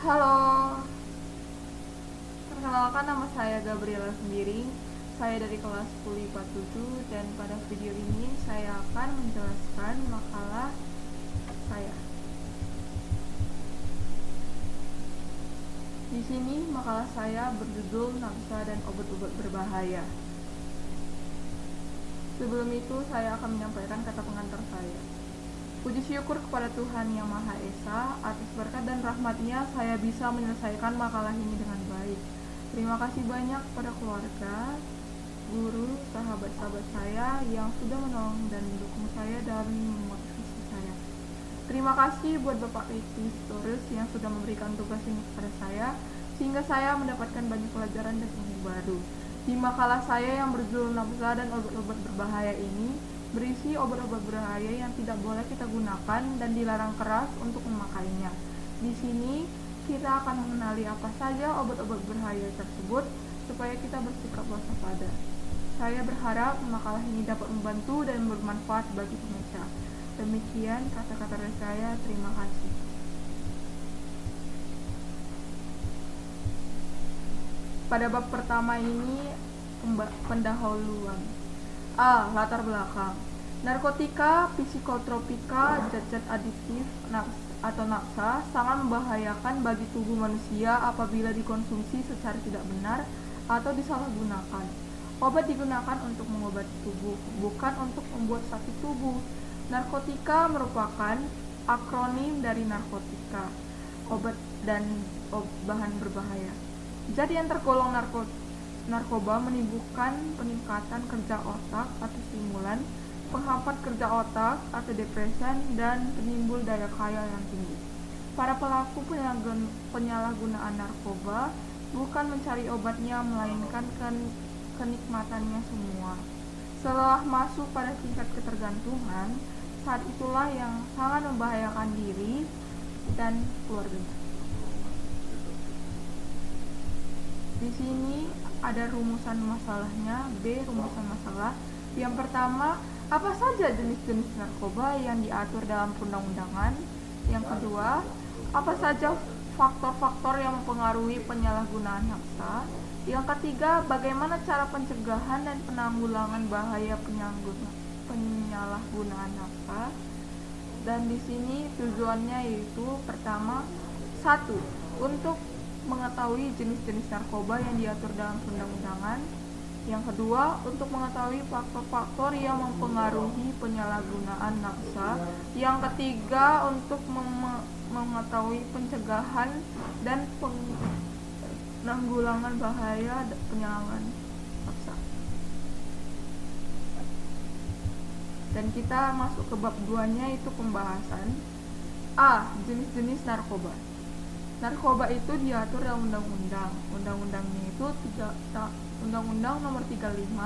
Halo, perkenalkan nama saya Gabriela sendiri. Saya dari kelas 10 IPA 7 dan pada video ini saya akan menjelaskan makalah saya. Di sini makalah saya berjudul Nafsa dan Obat-obat Berbahaya. Sebelum itu saya akan menyampaikan kata pengantar saya. Puji syukur kepada Tuhan Yang Maha Esa, atas berkat dan rahmat-Nya saya bisa menyelesaikan makalah ini dengan baik. Terima kasih banyak kepada keluarga, guru, sahabat-sahabat saya yang sudah menolong dan mendukung saya dalam memotivasi saya. Terima kasih buat Bapak Rektor yang sudah memberikan tugas ini kepada saya, sehingga saya mendapatkan banyak pelajaran dan ilmu baru. Di makalah saya yang berjudul Nafsa dan Obat-obat Berbahaya ini, berisi obat-obat berbahaya yang tidak boleh kita gunakan dan dilarang keras untuk memakainya. Di sini kita akan mengenali apa saja obat-obat berbahaya tersebut supaya kita bersikap waspada. Saya berharap makalah ini dapat membantu dan bermanfaat bagi pemirsa. Demikian kata-kata dari saya. Terima kasih. Pada bab pertama ini pendahuluan. Latar belakang. Narkotika, psikotropika, zat-zat adiktif atau nafsa sangat membahayakan bagi tubuh manusia apabila dikonsumsi secara tidak benar atau disalahgunakan. Obat digunakan untuk mengobati tubuh, bukan untuk membuat sakit tubuh. Narkotika merupakan akronim dari narkotika, obat dan bahan berbahaya. Zat yang tergolong narkoba menimbulkan peningkatan kerja otak atau stimulan, penghampat kerja otak atau depresan, dan penimbul daya khayal yang tinggi. Para pelaku penyalahgunaan narkoba bukan mencari obatnya, melainkan kenikmatannya semua. Setelah masuk pada tingkat ketergantungan, saat itulah yang sangat membahayakan diri dan keluarganya. Di sini ada rumusan masalahnya. B. Rumusan masalah. Yang pertama, apa saja jenis-jenis narkoba yang diatur dalam perundang-undangan? Yang kedua, apa saja faktor-faktor yang mempengaruhi penyalahgunaan nafsa? Yang ketiga, bagaimana cara pencegahan dan penanggulangan bahaya penyalahgunaan nafsa? Dan di sini tujuannya yaitu pertama, 1. Untuk mengetahui jenis-jenis narkoba yang diatur dalam perundang-undangan. Yang kedua, untuk mengetahui faktor-faktor yang mempengaruhi penyalahgunaan nafsa. Yang ketiga, untuk mengetahui pencegahan dan penanggulangan bahaya penyalahgunaan nafsa. Dan kita masuk ke bab 2-nya, itu pembahasan. Jenis-jenis narkoba. Narkoba itu diatur dalam undang-undang. Undang-undangnya itu Undang-Undang Nomor 35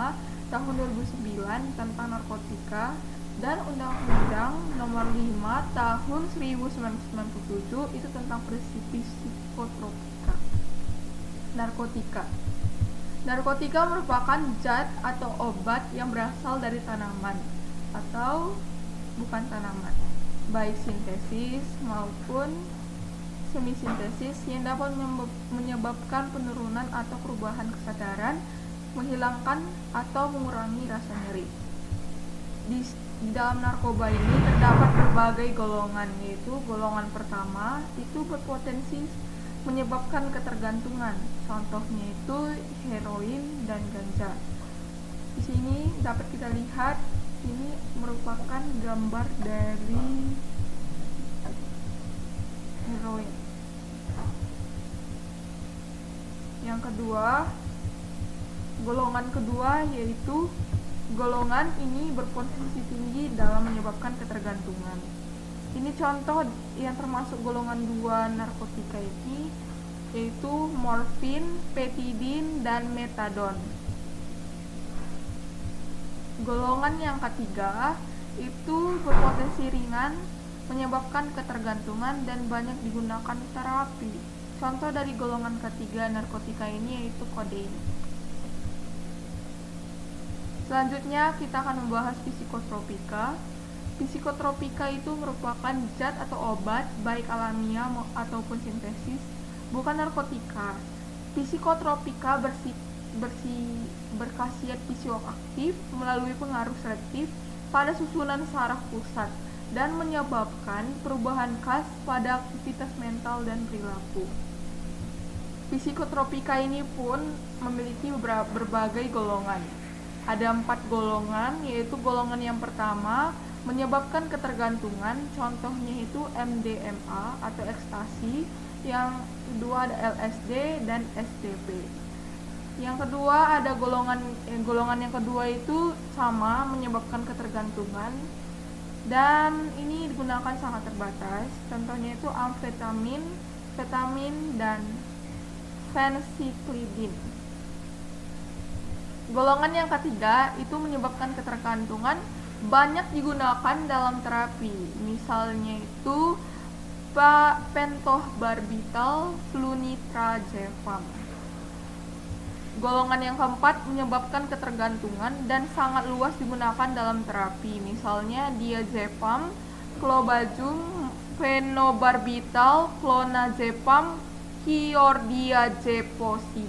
Tahun 2009 tentang narkotika dan Undang-Undang Nomor 5 Tahun 1997 itu tentang psikotropika. Narkotika merupakan zat atau obat yang berasal dari tanaman atau bukan tanaman, baik sintesis maupun semisintesis, yang dapat menyebabkan penurunan atau perubahan kesadaran, menghilangkan atau mengurangi rasa nyeri. Di dalam narkoba ini terdapat berbagai golongan, yaitu golongan pertama itu berpotensi menyebabkan ketergantungan. Contohnya itu heroin dan ganja. Di sini dapat kita lihat, ini merupakan gambar dari heroin. Yang kedua, golongan kedua yaitu golongan ini berpotensi tinggi dalam menyebabkan ketergantungan. Ini contoh yang termasuk golongan 2 narkotika ini, yaitu morfin, petidin, dan metadon. Golongan yang ketiga itu berpotensi ringan, menyebabkan ketergantungan dan banyak digunakan terapi. Contoh dari golongan ketiga narkotika ini yaitu kodein. Selanjutnya kita akan membahas psikotropika. Psikotropika itu merupakan zat atau obat baik alamiah ataupun sintesis bukan narkotika. Psikotropika berkhasiat psikoaktif melalui pengaruh selektif pada susunan saraf pusat dan menyebabkan perubahan khas pada aktivitas mental dan perilaku. Psikotropika ini pun memiliki berbagai golongan. Ada 4 golongan, yaitu golongan yang pertama menyebabkan ketergantungan, contohnya itu MDMA atau ekstasi. Yang kedua ada LSD dan STP. Yang kedua ada golongan yang kedua itu sama menyebabkan ketergantungan dan ini digunakan sangat terbatas. Contohnya itu amfetamin, ketamin dan fensiklidin. Golongan yang ketiga itu menyebabkan ketergantungan, banyak digunakan dalam terapi. Misalnya itu pentobarbital, flunitrazepam. Golongan yang keempat menyebabkan ketergantungan dan sangat luas digunakan dalam terapi. Misalnya diazepam, clobazam, phenobarbital, clonazepam, qiordiazepam,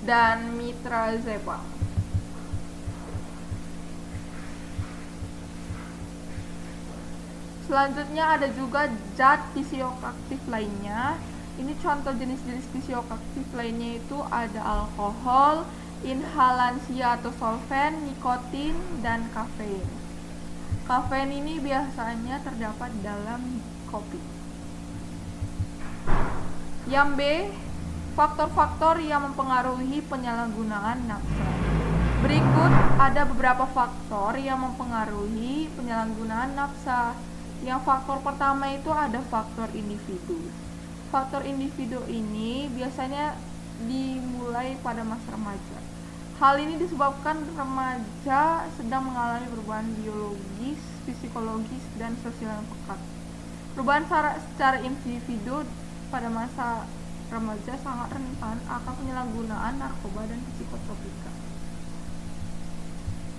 dan mitrazepam. Selanjutnya ada juga zat psikoaktif lainnya. Ini contoh jenis-jenis psikoaktif lainnya itu ada alkohol, inhalansia atau solven, nikotin, dan kafein. Kafein ini biasanya terdapat dalam kopi. Yang B, faktor-faktor yang mempengaruhi penyalahgunaan nafsa. Berikut ada beberapa faktor yang mempengaruhi penyalahgunaan nafsa. Yang faktor pertama itu ada faktor individu. Faktor individu ini biasanya dimulai pada masa remaja. Hal ini disebabkan remaja sedang mengalami perubahan biologis, psikologis, dan sosial yang pekat. Perubahan secara individu pada masa remaja sangat rentan akan penyalahgunaan narkoba dan psikotropika.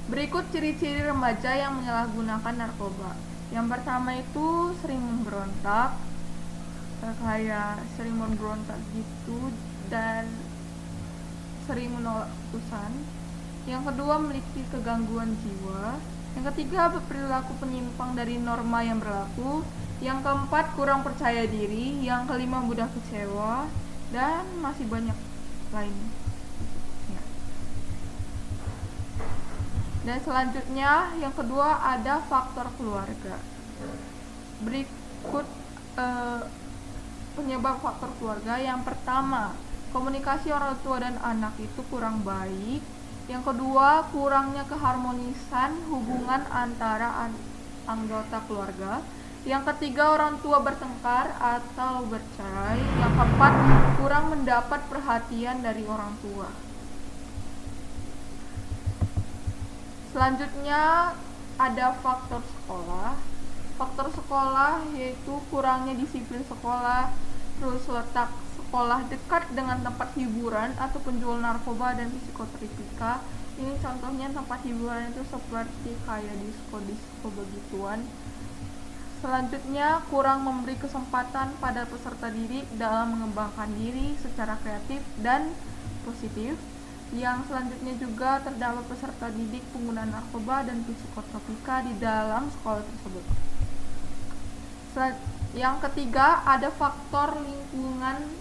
Berikut ciri-ciri remaja yang menyalahgunakan narkoba. Yang pertama itu sering memberontak, kayak sering memberontak gitu dan sering menolak keputusan. Yang kedua memiliki kegangguan jiwa. Yang ketiga berperilaku penyimpang dari norma yang berlaku. Yang keempat kurang percaya diri. Yang kelima mudah kecewa dan masih banyak lainnya. Dan selanjutnya yang kedua ada faktor keluarga. Berikut penyebab faktor keluarga. Yang pertama, komunikasi orang tua dan anak itu kurang baik. Yang kedua, kurangnya keharmonisan hubungan antara anggota keluarga. Yang ketiga, orang tua bertengkar atau bercerai. Yang keempat, kurang mendapat perhatian dari orang tua. Selanjutnya ada faktor sekolah. Faktor sekolah yaitu kurangnya disiplin sekolah, terus letak sekolah dekat dengan tempat hiburan atau penjual narkoba dan psikotropika. Ini contohnya tempat hiburan itu seperti kayak disko begituan. Selanjutnya kurang memberi kesempatan pada peserta didik dalam mengembangkan diri secara kreatif dan positif. Yang selanjutnya juga terdapat peserta didik penggunaan narkoba dan psikotropika di dalam sekolah tersebut. Yang ketiga ada faktor lingkungan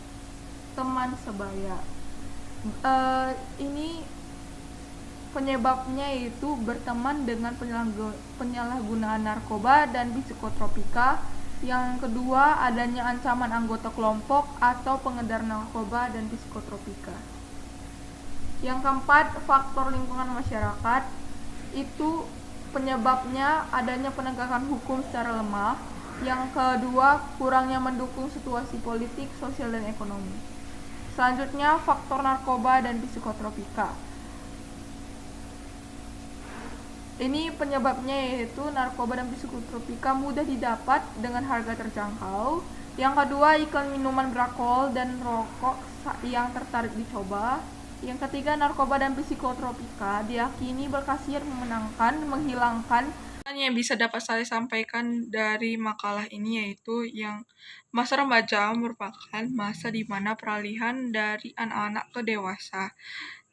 teman sebaya. Ini penyebabnya yaitu berteman dengan penyalahgunaan narkoba dan psikotropika. Yang kedua adanya ancaman anggota kelompok atau pengedar narkoba dan psikotropika. Yang keempat, faktor lingkungan masyarakat. Itu penyebabnya adanya penegakan hukum secara lemah. Yang kedua, kurangnya mendukung situasi politik, sosial, dan ekonomi. Selanjutnya, faktor narkoba dan psikotropika. Ini penyebabnya yaitu narkoba dan psikotropika mudah didapat dengan harga terjangkau. Yang kedua, iklan minuman beralkohol dan rokok yang tertarik dicoba. Yang ketiga, narkoba dan psikotropika diyakini berkhasiat menghilangkan Yang bisa dapat saya sampaikan dari makalah ini yaitu yang masa remaja merupakan masa di mana peralihan dari anak-anak ke dewasa.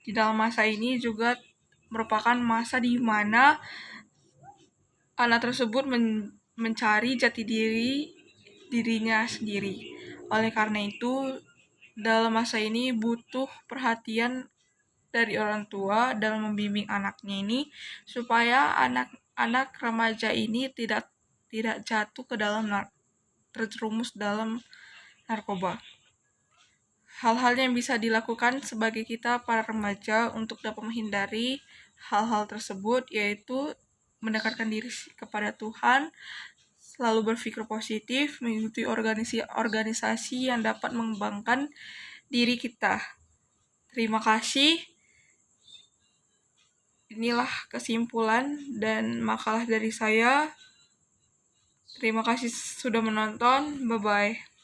Di dalam masa ini juga merupakan masa di mana anak tersebut mencari jati dirinya sendiri. Oleh karena itu, dalam masa ini butuh perhatian dari orang tua dalam membimbing anaknya ini supaya anak-anak remaja ini tidak jatuh ke dalam terjerumus dalam narkoba. Hal-hal yang bisa dilakukan sebagai kita para remaja untuk dapat menghindari hal-hal tersebut yaitu mendekatkan diri kepada Tuhan, selalu berpikir positif, mengikuti organisasi yang dapat mengembangkan diri kita. Terima kasih. Inilah kesimpulan dan makalah dari saya. Terima kasih sudah menonton. Bye-bye.